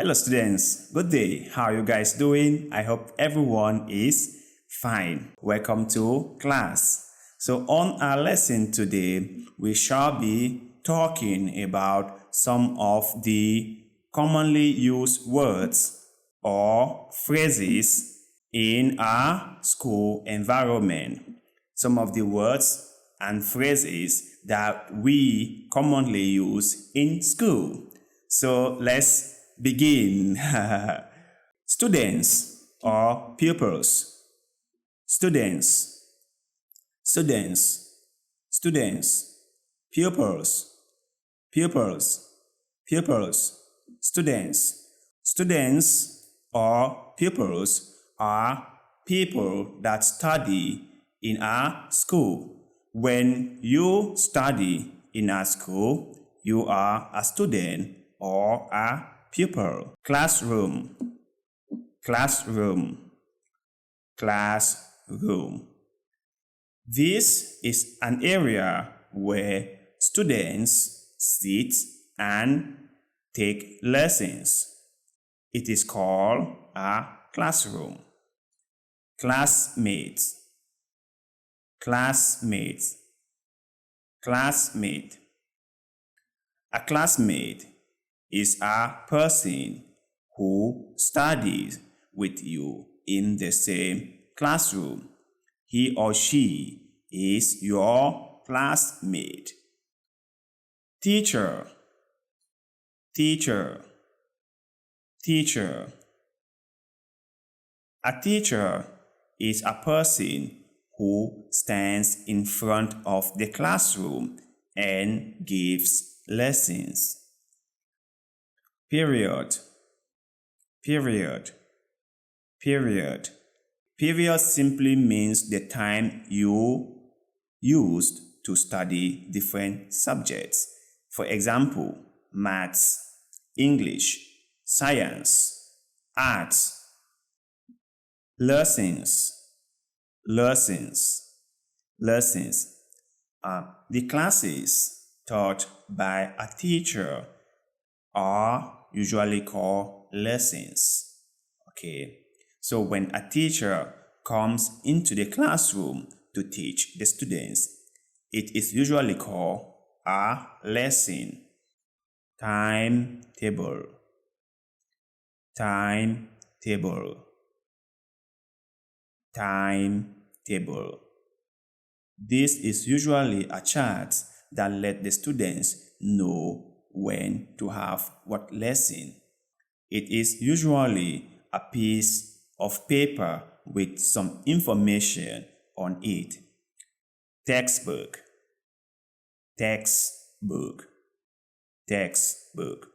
Hello students, good day. How are you guys doing? I hope everyone is fine. Welcome to class. So on our lesson today, we shall be talking about some of the commonly used words or phrases in our school environment. Some of the words and phrases that we commonly use in school. So let's begin. Students or pupils. Students, students, students. Pupils, pupils, pupils. Students. Students or pupils are people that study in our school. When you study in our school, you are a student or a pupil. Classroom, classroom, classroom. This is an area where students sit and take lessons. It is called a classroom. Classmates, classmates, classmate. A classmate is a person who studies with you in the same classroom. He or she is your classmate. Teacher, teacher, teacher. A teacher is a person who stands in front of the classroom and gives lessons. Period, period, period. Period simply means the time you used to study different subjects. For example, maths, English, science, arts. Lessons, lessons, lessons. The classes taught by a teacher are usually called lessons. Okay, so when a teacher comes into the classroom to teach the students, it is usually called a lesson. Timetable, timetable, timetable. This is usually a chart that lets the students know when to have what lesson. It is usually a piece of paper with some information on it. Textbook, textbook, textbook.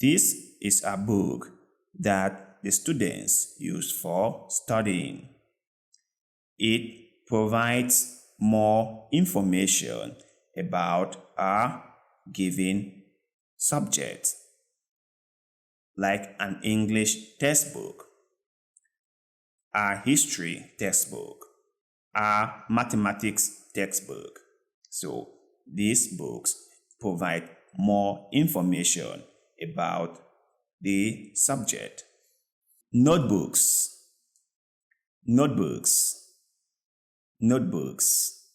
This is a book that the students use for studying. It provides more information about a given subject, like an English textbook, a history textbook, a mathematics textbook. So these books provide more information about the subject. Notebooks, notebooks, notebooks.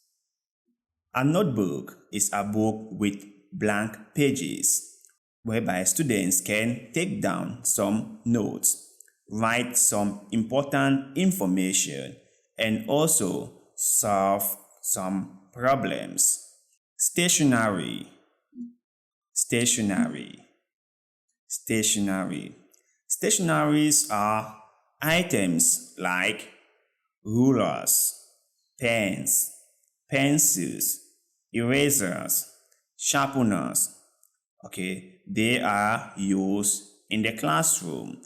A notebook is a book with blank pages whereby students can take down some notes, write some important information, and also solve some problems. Stationery, stationery, stationery. Stationaries are items like rulers, pens, pencils, erasers, sharpeners. Okay, they are used in the classroom.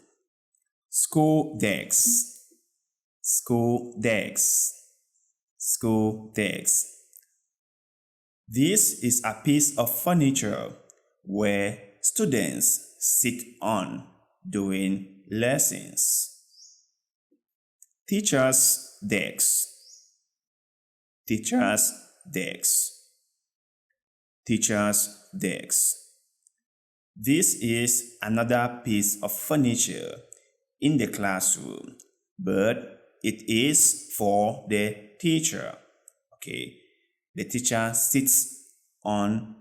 School desks, school desks, school desks. This is a piece of furniture where students sit on during lessons. Teachers' desks, teachers' desks, teachers' desks. This is another piece of furniture in the classroom, but it is for the teacher. Okay, the teacher sits on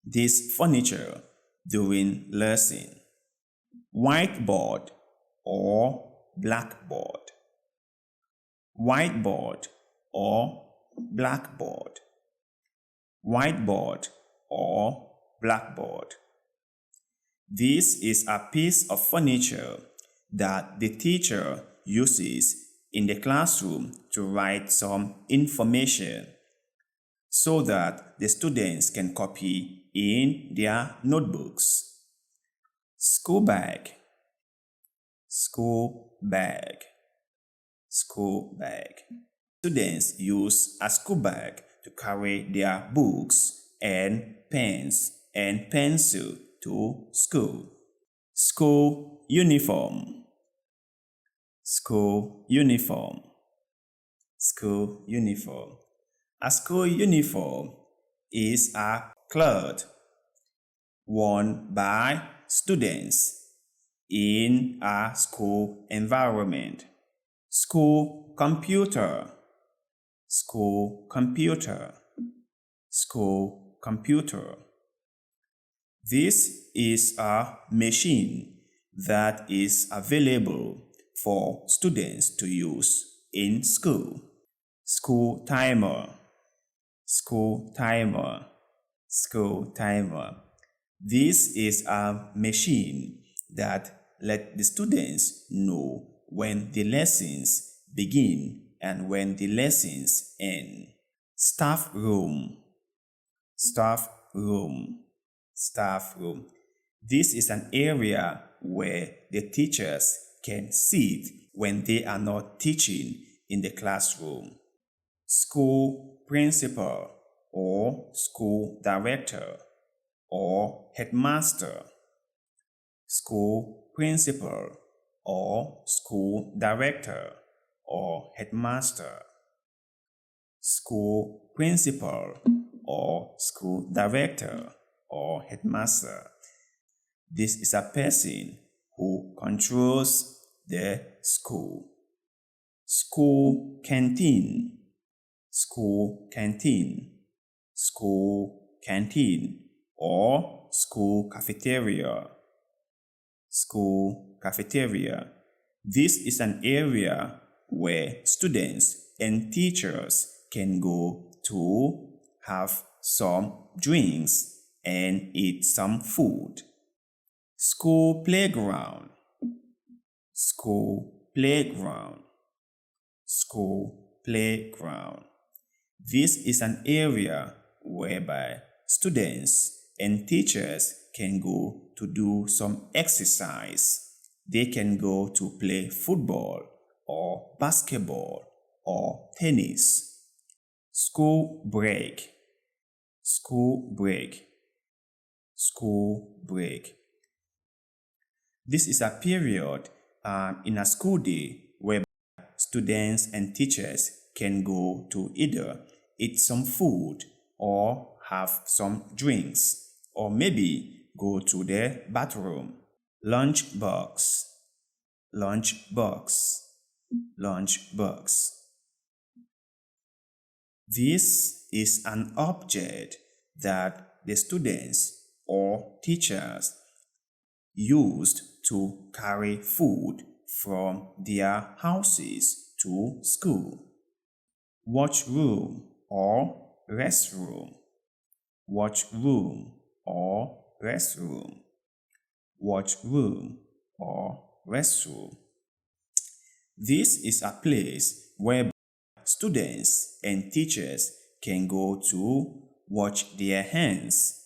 this furniture during lesson. Whiteboard or blackboard. Whiteboard or blackboard. Whiteboard or blackboard. This is a piece of furniture that the teacher uses in the classroom to write some information so that the students can copy in their notebooks. Schoolbag, schoolbag, schoolbag. Students use a schoolbag to carry their books and pens and pencil to school. School uniform, school uniform, school uniform. A school uniform is a cloth worn by students in a school environment. School computer, school computer, school computer. This is a machine that is available for students to use in school. School timer, school timer, school timer. This is a machine that lets the students know when the lessons begin and when the lessons end. Staff room, staff room, staff room. This is an area where the teachers can sit when they are not teaching in the classroom. School principal or school director or headmaster. School principal or school director or headmaster. School principal or school director or headmaster. This is a person who controls the school. School canteen, school canteen, school canteen, or school cafeteria. School cafeteria. This is an area where students and teachers can go to have some drinks and eat some food. School playground, school playground, school playground. This is an area whereby students and teachers can go to do some exercise. They can go to play football or basketball or tennis. School break, school break, school break. This is a period in a school day where students and teachers can go to either eat some food or have some drinks, or maybe go to the bathroom. Lunch box, lunch box, lunch box. This is an object that the students or teachers used to carry food from their houses to school. Washroom or restroom. Washroom or restroom. Washroom or restroom. This is a place where students and teachers can go to wash their hands,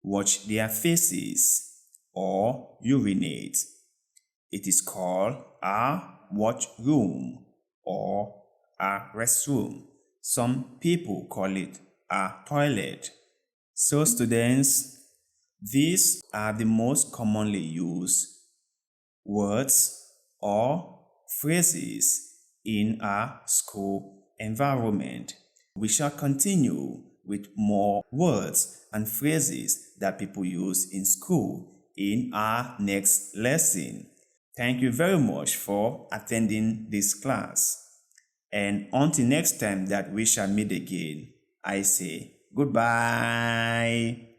wash their faces, or urinate. It is called a washroom or a restroom. Some people call it a toilet. So students, these are the most commonly used words or phrases in a school environment. We shall continue with more words and phrases that people use in school in our next lesson. Thank you very much for attending this class. And until next time that we shall meet again, I say goodbye.